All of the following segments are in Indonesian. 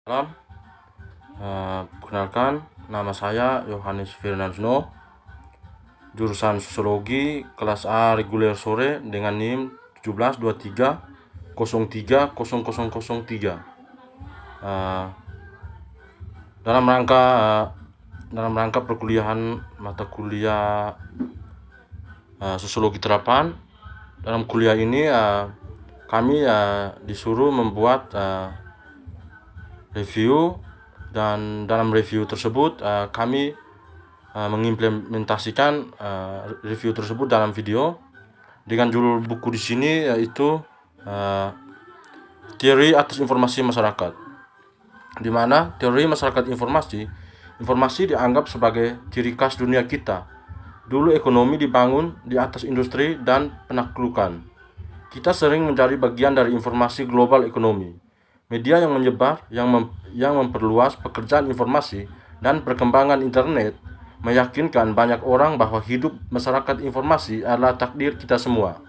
Salam, perkenalkan nama saya Yohanes Firnansno, jurusan Sosiologi kelas A reguler sore dengan NIM 1723030003. Dalam rangka perkuliahan mata kuliah Sosiologi terapan. Dalam kuliah ini kami disuruh membuat review, dan dalam review tersebut kami mengimplementasikan review tersebut dalam video dengan judul buku di sini yaitu Teori atas Informasi Masyarakat, di mana teori masyarakat informasi dianggap sebagai ciri khas dunia kita. Dulu ekonomi dibangun di atas industri dan penaklukan. Kita sering menjadi bagian dari informasi global ekonomi. Media yang menyebar, yang memperluas pekerjaan informasi dan perkembangan internet meyakinkan banyak orang bahwa hidup masyarakat informasi adalah takdir kita semua.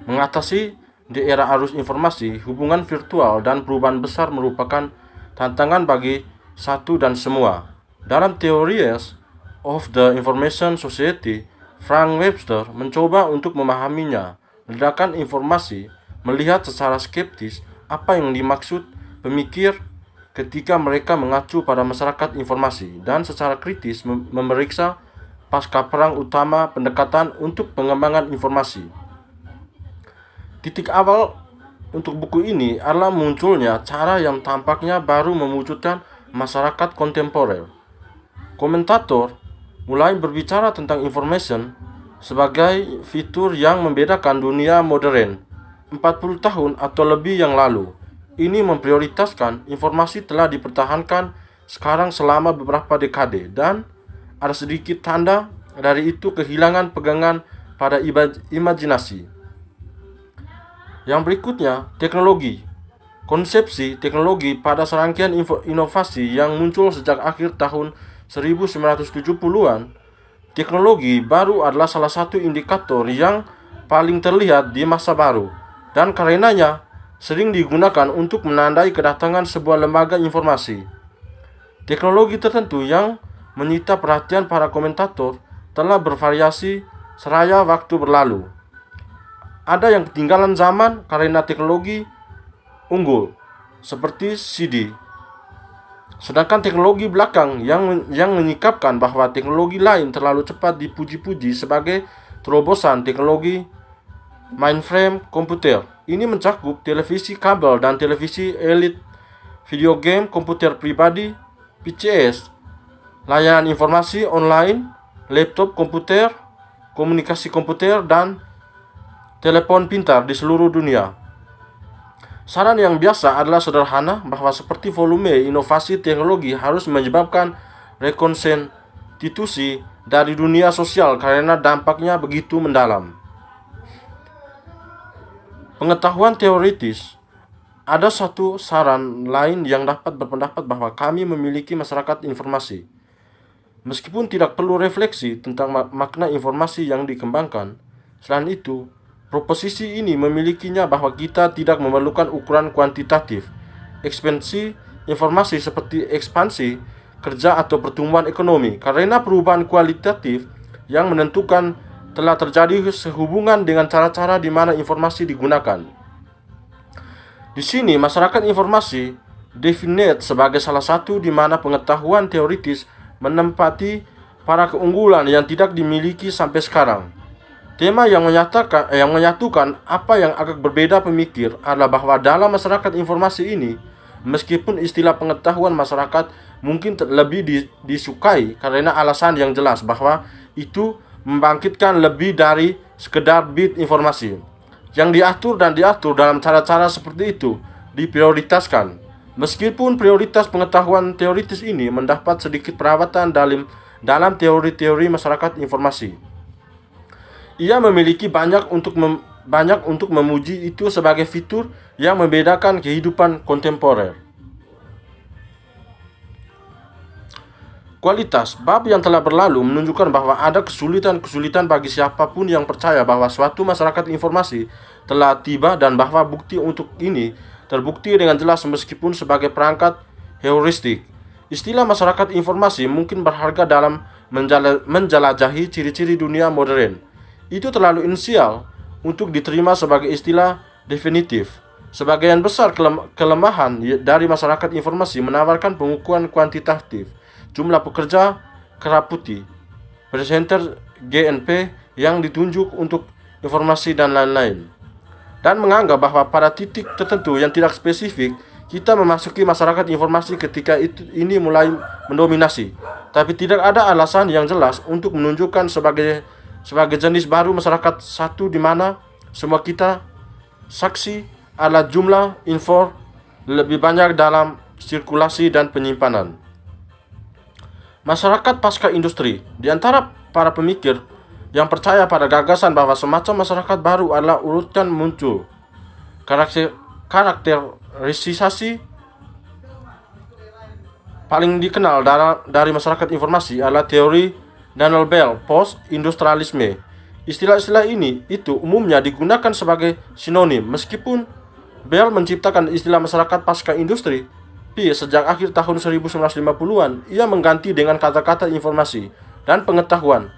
Mengatasi di era arus informasi, hubungan virtual dan perubahan besar merupakan tantangan bagi satu dan semua. Dalam Theories of the Information Society, Frank Webster mencoba untuk memahaminya. Ledakan informasi melihat secara skeptis apa yang dimaksud pemikir ketika mereka mengacu pada masyarakat informasi, dan secara kritis memeriksa pasca perang utama pendekatan untuk pengembangan informasi. Titik awal untuk buku ini adalah munculnya cara yang tampaknya baru mewujudkan masyarakat kontemporer. Komentator mulai berbicara tentang information sebagai fitur yang membedakan dunia modern 40 tahun atau lebih yang lalu. Ini memprioritaskan informasi telah dipertahankan sekarang selama beberapa dekade, dan ada sedikit tanda dari itu kehilangan pegangan pada imajinasi. Yang berikutnya, teknologi. Konsepsi teknologi pada serangkaian inovasi yang muncul sejak akhir tahun 1970-an. Teknologi baru adalah salah satu indikator yang paling terlihat di masa baru, dan karenanya sering digunakan untuk menandai kedatangan sebuah lembaga informasi. Teknologi tertentu yang menyita perhatian para komentator telah bervariasi seraya waktu berlalu. Ada yang ketinggalan zaman karena teknologi unggul, seperti CD. Sedangkan teknologi belakang yang menyikapkan bahwa teknologi lain terlalu cepat dipuji-puji sebagai terobosan teknologi mainframe komputer. Ini mencakup televisi kabel dan televisi elit, video game, komputer pribadi, PCS, layanan informasi online, laptop komputer, komunikasi komputer, dan telepon pintar di seluruh dunia. Saran yang biasa adalah sederhana, bahwa seperti volume inovasi teknologi harus menyebabkan rekonstitusi dari dunia sosial karena dampaknya begitu mendalam. Pengetahuan teoritis. Ada satu saran lain yang dapat berpendapat bahwa kami memiliki masyarakat informasi. Meskipun tidak perlu refleksi tentang makna informasi yang dikembangkan, selain itu, proposisi ini memilikinya bahwa kita tidak memerlukan ukuran kuantitatif ekspansi informasi seperti ekspansi kerja atau pertumbuhan ekonomi, karena perubahan kualitatif yang menentukan telah terjadi sehubungan dengan cara-cara di mana informasi digunakan. Di sini, masyarakat informasi definite sebagai salah satu di mana pengetahuan teoritis menempati para keunggulan yang tidak dimiliki sampai sekarang. Tema yang menyatukan apa yang agak berbeda pemikir adalah bahwa dalam masyarakat informasi ini, meskipun istilah pengetahuan masyarakat mungkin lebih disukai karena alasan yang jelas bahwa itu membangkitkan lebih dari sekedar bit informasi. Yang diatur dalam cara-cara seperti itu diprioritaskan. Meskipun prioritas pengetahuan teoritis ini mendapat sedikit perawatan dalam teori-teori masyarakat informasi. Ia memiliki banyak untuk memuji itu sebagai fitur yang membedakan kehidupan kontemporer. Kualitas bab yang telah berlalu menunjukkan bahwa ada kesulitan bagi siapapun yang percaya bahwa suatu masyarakat informasi telah tiba, dan bahwa bukti untuk ini terbukti dengan jelas meskipun sebagai perangkat heuristik. Istilah masyarakat informasi mungkin berharga dalam menjelajahi ciri-ciri dunia modern. Itu terlalu inisial untuk diterima sebagai istilah definitif. Sebagian besar kelemahan dari masyarakat informasi menawarkan pengukuran kuantitatif, jumlah pekerja kerap putih, presenter GNP yang ditunjuk untuk informasi dan lain-lain, dan menganggap bahwa pada titik tertentu yang tidak spesifik kita memasuki masyarakat informasi ketika ini mulai mendominasi, tapi tidak ada alasan yang jelas untuk menunjukkan sebagai jenis baru masyarakat satu di mana semua kita saksi adalah jumlah info lebih banyak dalam sirkulasi dan penyimpanan. Masyarakat pasca industri. Di antara para pemikir yang percaya pada gagasan bahwa semacam masyarakat baru adalah urutan muncul karakterisasi paling dikenal dari masyarakat informasi adalah teori Daniel Bell post-industrialisme. Istilah-istilah itu umumnya digunakan sebagai sinonim, meskipun Bell menciptakan istilah masyarakat pasca industri sejak akhir tahun 1950-an. Ia mengganti dengan kata-kata informasi dan pengetahuan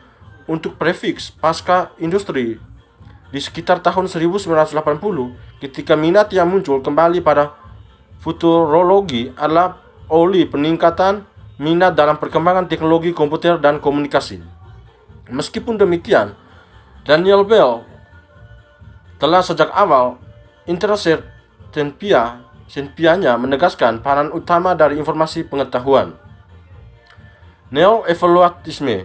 untuk prefiks pasca industri di sekitar tahun 1980, ketika minat yang muncul kembali pada futurologi adalah oleh peningkatan minat dalam perkembangan teknologi komputer dan komunikasi. Meskipun demikian, Daniel Bell telah sejak awal intersenpianya menegaskan peran utama dari informasi pengetahuan. Neo-evaluatisme.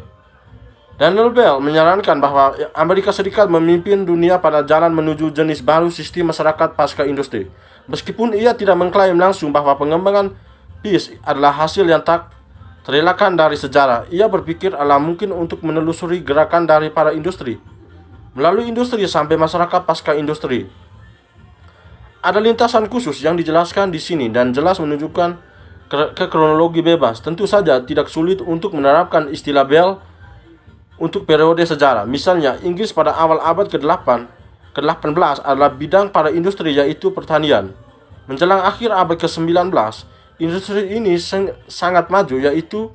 Daniel Bell menyarankan bahwa Amerika Serikat memimpin dunia pada jalan menuju jenis baru sistem masyarakat pasca industri. Meskipun ia tidak mengklaim langsung bahwa pengembangan PIS adalah hasil yang tak terelakkan dari sejarah, ia berpikir adalah mungkin untuk menelusuri gerakan dari para industri melalui industri sampai masyarakat pasca industri. Ada lintasan khusus yang dijelaskan di sini dan jelas menunjukkan ke kronologi bebas. Tentu saja tidak sulit untuk menerapkan istilah Bell untuk periode sejarah. Misalnya, Inggris pada awal abad ke-18 adalah bidang pada industri, yaitu pertanian. Menjelang akhir abad ke-19, industri ini sangat maju, yaitu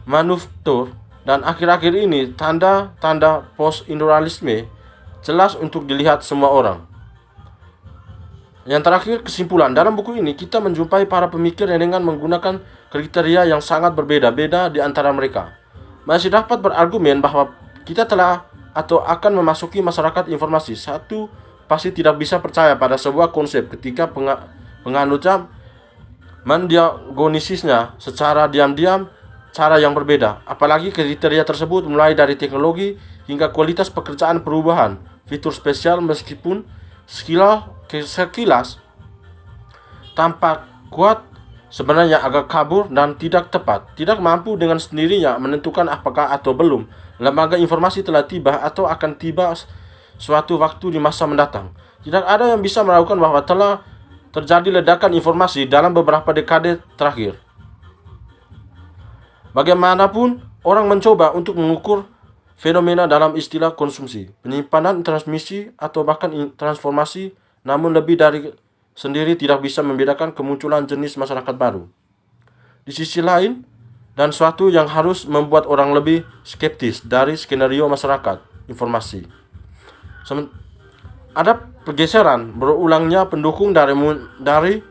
manufaktur, dan akhir-akhir ini tanda-tanda post-industrialisme jelas untuk dilihat semua orang. Yang terakhir, kesimpulan. Dalam buku ini kita menjumpai para pemikir yang dengan menggunakan kriteria yang sangat berbeda-beda di antara mereka masih dapat berargumen bahwa kita telah atau akan memasuki masyarakat informasi. Satu pasti tidak bisa percaya pada sebuah konsep ketika penganutnya mendiagnosisnya secara diam-diam cara yang berbeda. Apalagi kriteria tersebut mulai dari teknologi hingga kualitas pekerjaan perubahan, fitur spesial, meskipun sekilas tampak kuat, sebenarnya agak kabur dan tidak tepat, tidak mampu dengan sendirinya menentukan apakah atau belum lembaga informasi telah tiba atau akan tiba suatu waktu di masa mendatang. Tidak ada yang bisa meragukan bahwa telah terjadi ledakan informasi dalam beberapa dekade terakhir. Bagaimanapun, orang mencoba untuk mengukur fenomena dalam istilah konsumsi, penyimpanan, transmisi, atau bahkan transformasi, namun lebih dari sendiri tidak bisa membedakan kemunculan jenis masyarakat baru. Di sisi lain, dan suatu yang harus membuat orang lebih skeptis dari skenario masyarakat informasi. Ada pergeseran berulangnya pendukung dari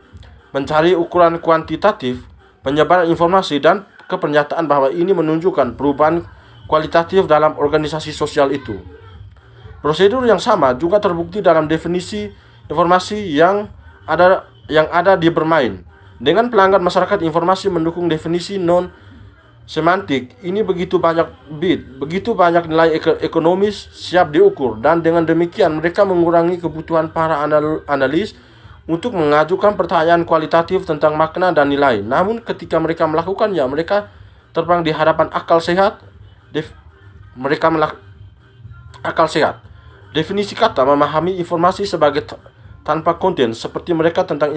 mencari ukuran kuantitatif penyebaran informasi dan kepernyataan bahwa ini menunjukkan perubahan kualitatif dalam organisasi sosial itu. Prosedur yang sama juga terbukti dalam definisi informasi yang ada di bermain. Dengan pelanggan masyarakat informasi mendukung definisi non-semantik, ini begitu banyak begitu banyak nilai ekonomis siap diukur, dan dengan demikian mereka mengurangi kebutuhan para analis untuk mengajukan pertanyaan kualitatif tentang makna dan nilai. Namun ketika mereka melakukannya, mereka terbang di hadapan akal sehat. Definisi kata memahami informasi sebagai tanpa konten, seperti mereka tentang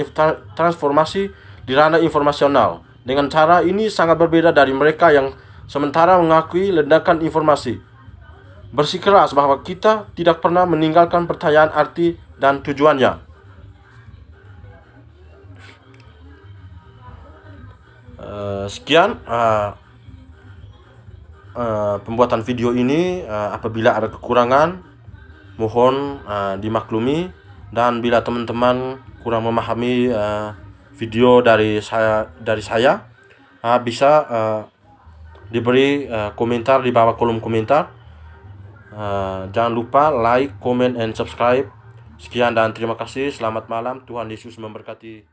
transformasi di ranah informasional. Dengan cara ini sangat berbeda dari mereka yang sementara mengakui ledakan informasi. Bersikeras bahwa kita tidak pernah meninggalkan pertanyaan arti dan tujuannya. Sekian pembuatan video ini. Apabila ada kekurangan, mohon dimaklumi, dan bila teman-teman kurang memahami video dari saya, bisa diberi komentar di bawah kolom komentar. Jangan lupa like, comment, and subscribe. Sekian dan terima kasih. Selamat malam. Tuhan Yesus memberkati.